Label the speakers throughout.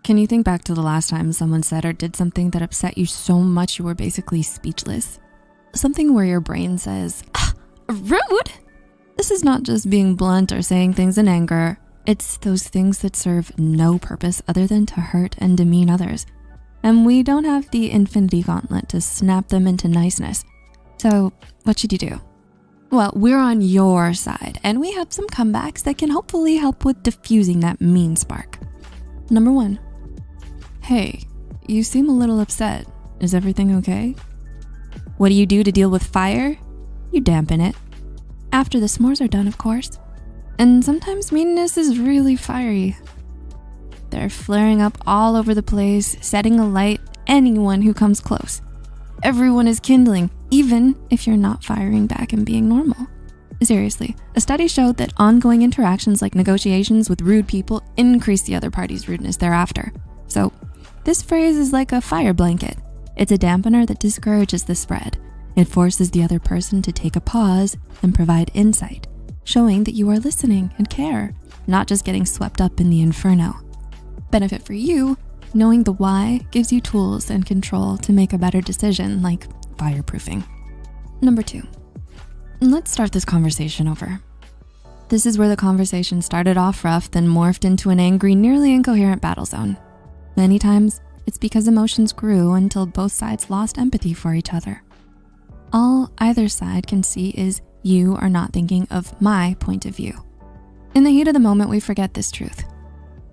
Speaker 1: Can you think back to the last time someone said or did something that upset you so much you were basically speechless? Something where your brain says, rude! This is not just being blunt or saying things in anger. It's those things that serve no purpose other than to hurt and demean others. And we don't have the infinity gauntlet to snap them into niceness. So what should you do? Well, we're on your side, and we have some comebacks that can hopefully help with diffusing that mean spark. Number 1, hey, you seem a little upset. Is everything okay? What do you do to deal with fire? You dampen it. After the s'mores are done, of course. And sometimes meanness is really fiery. They're flaring up all over the place, setting alight anyone who comes close. Everyone is kindling, even if you're not firing back and being normal. Seriously, a study showed that ongoing interactions like negotiations with rude people increase the other party's rudeness thereafter. So this phrase is like a fire blanket. It's a dampener that discourages the spread. It forces the other person to take a pause and provide insight, showing that you are listening and care, not just getting swept up in the inferno. Benefit for you, knowing the why gives you tools and control to make a better decision, like fireproofing. Number 2, let's start this conversation over. This is where the conversation started off rough, then morphed into an angry, nearly incoherent battle zone. Many times, it's because emotions grew until both sides lost empathy for each other. All either side can see is you are not thinking of my point of view. In the heat of the moment, we forget this truth.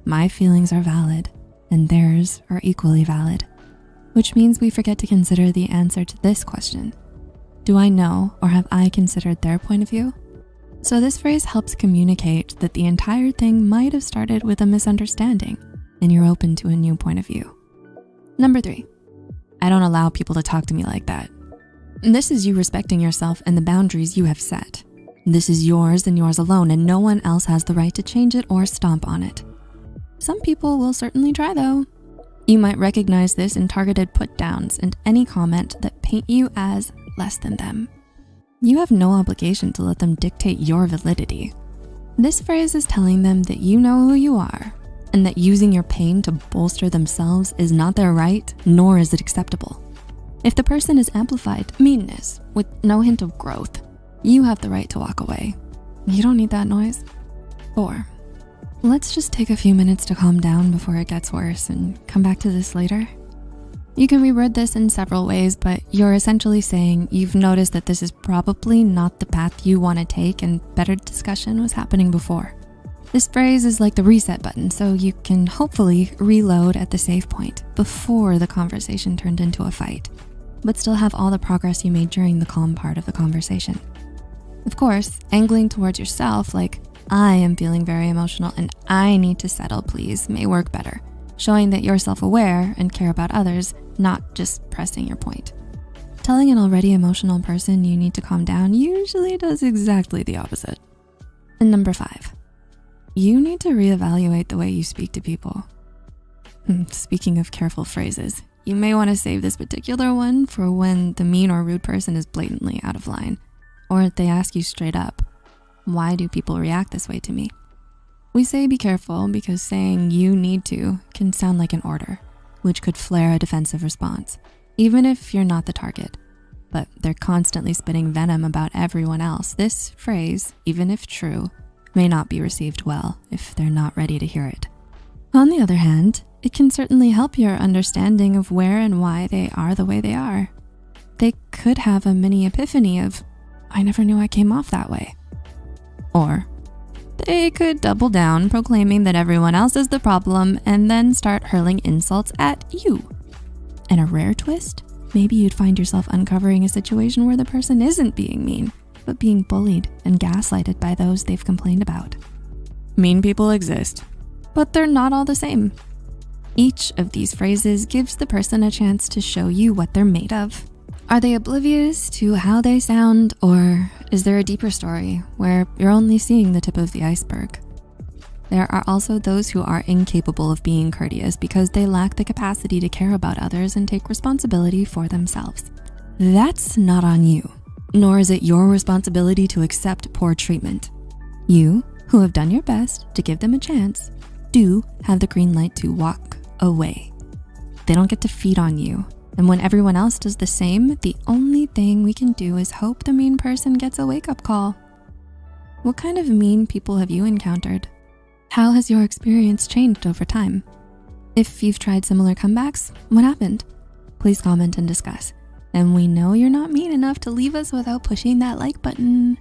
Speaker 1: My feelings are valid and theirs are equally valid, which means we forget to consider the answer to this question. Do I know or have I considered their point of view? So this phrase helps communicate that the entire thing might have started with a misunderstanding and you're open to a new point of view. Number 3, I don't allow people to talk to me like that. This is you respecting yourself and the boundaries you have set. This is yours and yours alone, and no one else has the right to change it or stomp on it. Some people will certainly try though. You might recognize this in targeted put downs and any comment that paint you as less than them. You have no obligation to let them dictate your validity. This phrase is telling them that you know who you are and that using your pain to bolster themselves is not their right, nor is it acceptable. If the person has amplified meanness with no hint of growth, you have the right to walk away. You don't need that noise. 4, let's just take a few minutes to calm down before it gets worse and come back to this later. You can reword this in several ways, but you're essentially saying you've noticed that this is probably not the path you want to take and better discussion was happening before. This phrase is like the reset button, so you can hopefully reload at the save point before the conversation turned into a fight, but still have all the progress you made during the calm part of the conversation. Of course, angling towards yourself like, I am feeling very emotional and I need to settle please, may work better, showing that you're self-aware and care about others, not just pressing your point. Telling an already emotional person you need to calm down usually does exactly the opposite. And number 5, you need to reevaluate the way you speak to people. Speaking of careful phrases, you may want to save this particular one for when the mean or rude person is blatantly out of line, or they ask you straight up, why do people react this way to me? We say be careful because saying you need to can sound like an order, which could flare a defensive response, even if you're not the target. But they're constantly spitting venom about everyone else. This phrase, even if true, may not be received well if they're not ready to hear it. On the other hand, it can certainly help your understanding of where and why they are the way they are. They could have a mini epiphany of, I never knew I came off that way. Or they could double down, proclaiming that everyone else is the problem and then start hurling insults at you. And a rare twist, maybe you'd find yourself uncovering a situation where the person isn't being mean, but being bullied and gaslighted by those they've complained about. Mean people exist, but they're not all the same. Each of these phrases gives the person a chance to show you what they're made of. Are they oblivious to how they sound, or is there a deeper story where you're only seeing the tip of the iceberg? There are also those who are incapable of being courteous because they lack the capacity to care about others and take responsibility for themselves. That's not on you, nor is it your responsibility to accept poor treatment. You, who have done your best to give them a chance, do have the green light to walk away. They don't get to feed on you. And when everyone else does the same, the only thing we can do is hope the mean person gets a wake-up call. What kind of mean people have you encountered? How has your experience changed over time? If you've tried similar comebacks, what happened? Please comment and discuss. And we know you're not mean enough to leave us without pushing that like button.